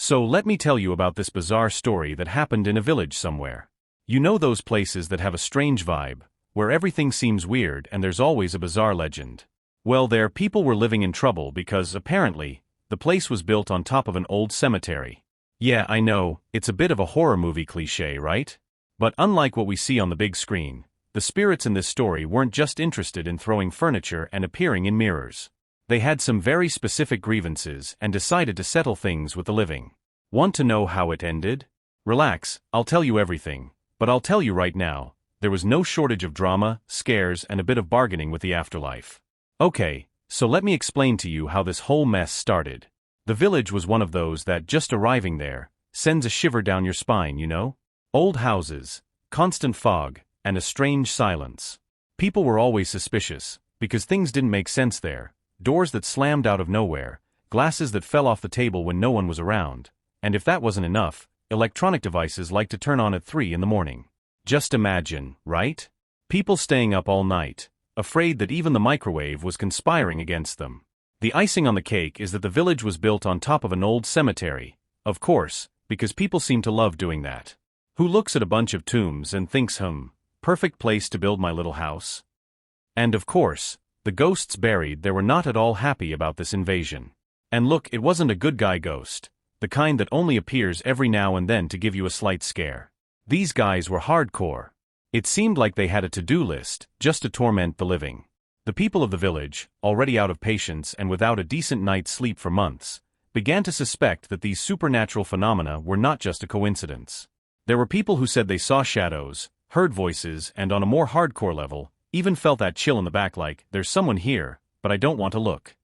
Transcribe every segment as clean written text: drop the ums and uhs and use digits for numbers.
So let me tell you about this bizarre story that happened in a village somewhere. You know those places that have a strange vibe, where everything seems weird and there's always a bizarre legend. Well, there people were living in trouble because, apparently, the place was built on top of an old cemetery. Yeah, I know, it's a bit of a horror movie cliché, right? But unlike what we see on the big screen, the spirits in this story weren't just interested in throwing furniture and appearing in mirrors. They had some very specific grievances and decided to settle things with the living. Want to know how it ended? Relax, I'll tell you everything, but I'll tell you right now, there was no shortage of drama, scares, and a bit of bargaining with the afterlife. Okay, so let me explain to you how this whole mess started. The village was one of those that, just arriving there, sends a shiver down your spine, you know? Old houses, constant fog, and a strange silence. People were always suspicious, because things didn't make sense there. Doors that slammed out of nowhere, glasses that fell off the table when no one was around, and if that wasn't enough, electronic devices like to turn on at 3 in the morning. Just imagine, right? People staying up all night, afraid that even the microwave was conspiring against them. The icing on the cake is that the village was built on top of an old cemetery, of course, because people seem to love doing that. Who looks at a bunch of tombs and thinks, perfect place to build my little house? And of course, the ghosts buried there were not at all happy about this invasion. And look, it wasn't a good guy ghost, the kind that only appears every now and then to give you a slight scare. These guys were hardcore. It seemed like they had a to-do list, just to torment the living. The people of the village, already out of patience and without a decent night's sleep for months, began to suspect that these supernatural phenomena were not just a coincidence. There were people who said they saw shadows, heard voices, and on a more hardcore level, even felt that chill in the back like, there's someone here, but I don't want to look.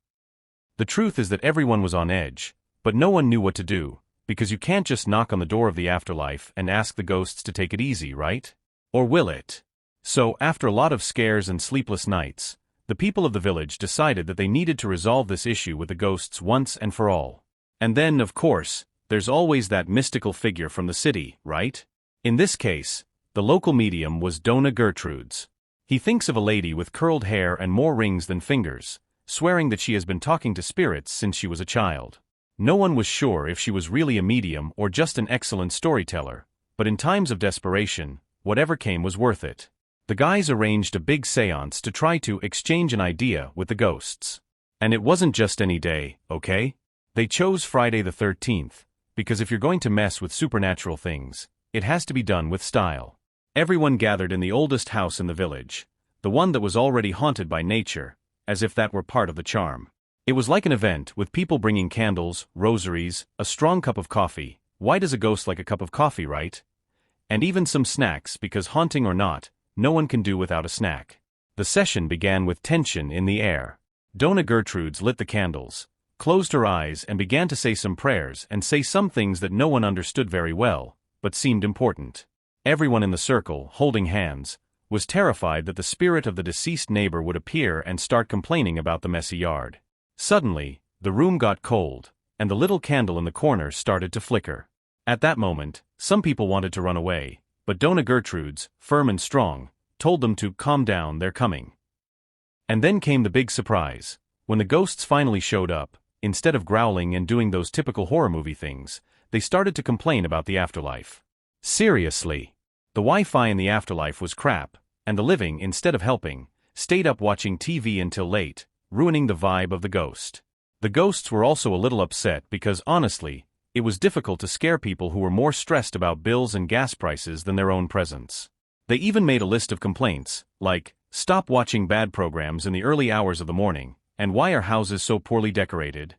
The truth is that everyone was on edge, but no one knew what to do, because you can't just knock on the door of the afterlife and ask the ghosts to take it easy, right? Or will it? So, after a lot of scares and sleepless nights, the people of the village decided that they needed to resolve this issue with the ghosts once and for all. And then, of course, there's always that mystical figure from the city, right? In this case, the local medium was Dona Gertrude's. He thinks of a lady with curled hair and more rings than fingers, swearing that she has been talking to spirits since she was a child. No one was sure if she was really a medium or just an excellent storyteller, but in times of desperation, whatever came was worth it. The guys arranged a big séance to try to exchange an idea with the ghosts. And it wasn't just any day, okay? They chose Friday the 13th, because if you're going to mess with supernatural things, it has to be done with style. Everyone gathered in the oldest house in the village, the one that was already haunted by nature, as if that were part of the charm. It was like an event, with people bringing candles, rosaries, a strong cup of coffee. Why does a ghost like a cup of coffee, right? And even some snacks, because haunting or not, no one can do without a snack. The session began with tension in the air. Dona Gertrude's lit the candles, closed her eyes and began to say some prayers and say some things that no one understood very well, but seemed important. Everyone in the circle, holding hands, was terrified that the spirit of the deceased neighbor would appear and start complaining about the messy yard. Suddenly, the room got cold, and the little candle in the corner started to flicker. At that moment, some people wanted to run away, but Dona Gertrude's, firm and strong, told them to calm down, they're coming. And then came the big surprise. When the ghosts finally showed up, instead of growling and doing those typical horror movie things, they started to complain about the afterlife. Seriously. The Wi-Fi in the afterlife was crap, and the living, instead of helping, stayed up watching TV until late, ruining the vibe of the ghost. The ghosts were also a little upset because, honestly, it was difficult to scare people who were more stressed about bills and gas prices than their own presence. They even made a list of complaints, like, stop watching bad programs in the early hours of the morning, and why are houses so poorly decorated?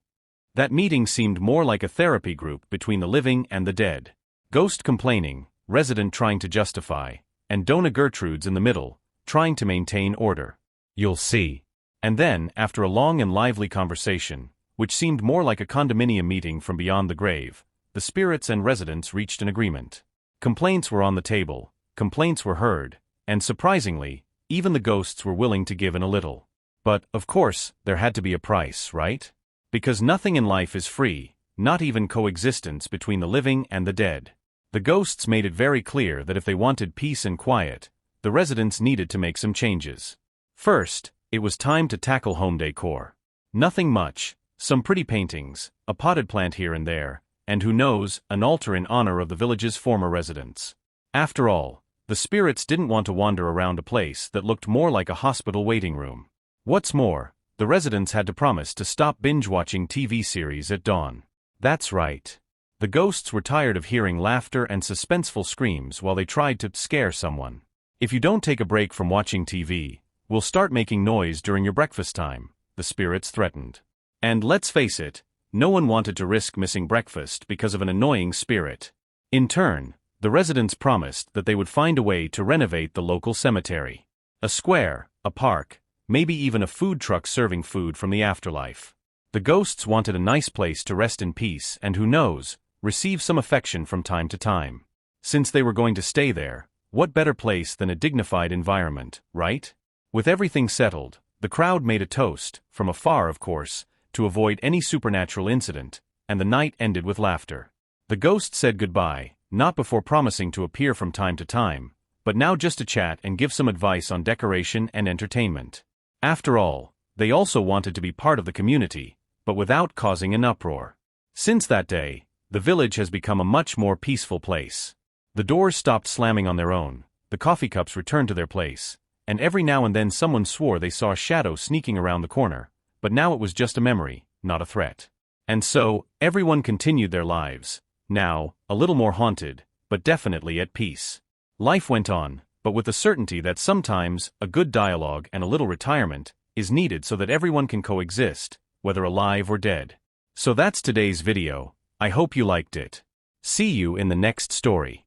That meeting seemed more like a therapy group between the living and the dead. Ghost complaining, resident trying to justify, and Dona Gertrude's in the middle, trying to maintain order. You'll see. And then, after a long and lively conversation, which seemed more like a condominium meeting from beyond the grave, the spirits and residents reached an agreement. Complaints were on the table, complaints were heard, and surprisingly, even the ghosts were willing to give in a little. But, of course, there had to be a price, right? Because nothing in life is free, not even coexistence between the living and the dead. The ghosts made it very clear that if they wanted peace and quiet, the residents needed to make some changes. First, it was time to tackle home decor. Nothing much, some pretty paintings, a potted plant here and there, and who knows, an altar in honor of the village's former residents. After all, the spirits didn't want to wander around a place that looked more like a hospital waiting room. What's more, the residents had to promise to stop binge-watching TV series at dawn. That's right. The ghosts were tired of hearing laughter and suspenseful screams while they tried to scare someone. If you don't take a break from watching TV, we'll start making noise during your breakfast time, the spirits threatened. And let's face it, no one wanted to risk missing breakfast because of an annoying spirit. In turn, the residents promised that they would find a way to renovate the local cemetery. A square, a park, maybe even a food truck serving food from the afterlife. The ghosts wanted a nice place to rest in peace and, who knows, receive some affection from time to time. Since they were going to stay there, what better place than a dignified environment, right? With everything settled, the crowd made a toast, from afar of course, to avoid any supernatural incident, and the night ended with laughter. The ghost said goodbye, not before promising to appear from time to time, but now just to chat and give some advice on decoration and entertainment. After all, they also wanted to be part of the community, but without causing an uproar. Since that day, the village has become a much more peaceful place. The doors stopped slamming on their own, the coffee cups returned to their place, and every now and then someone swore they saw a shadow sneaking around the corner, but now it was just a memory, not a threat. And so, everyone continued their lives, now, a little more haunted, but definitely at peace. Life went on, but with the certainty that sometimes a good dialogue and a little retirement is needed so that everyone can coexist, whether alive or dead. So that's today's video. I hope you liked it. See you in the next story.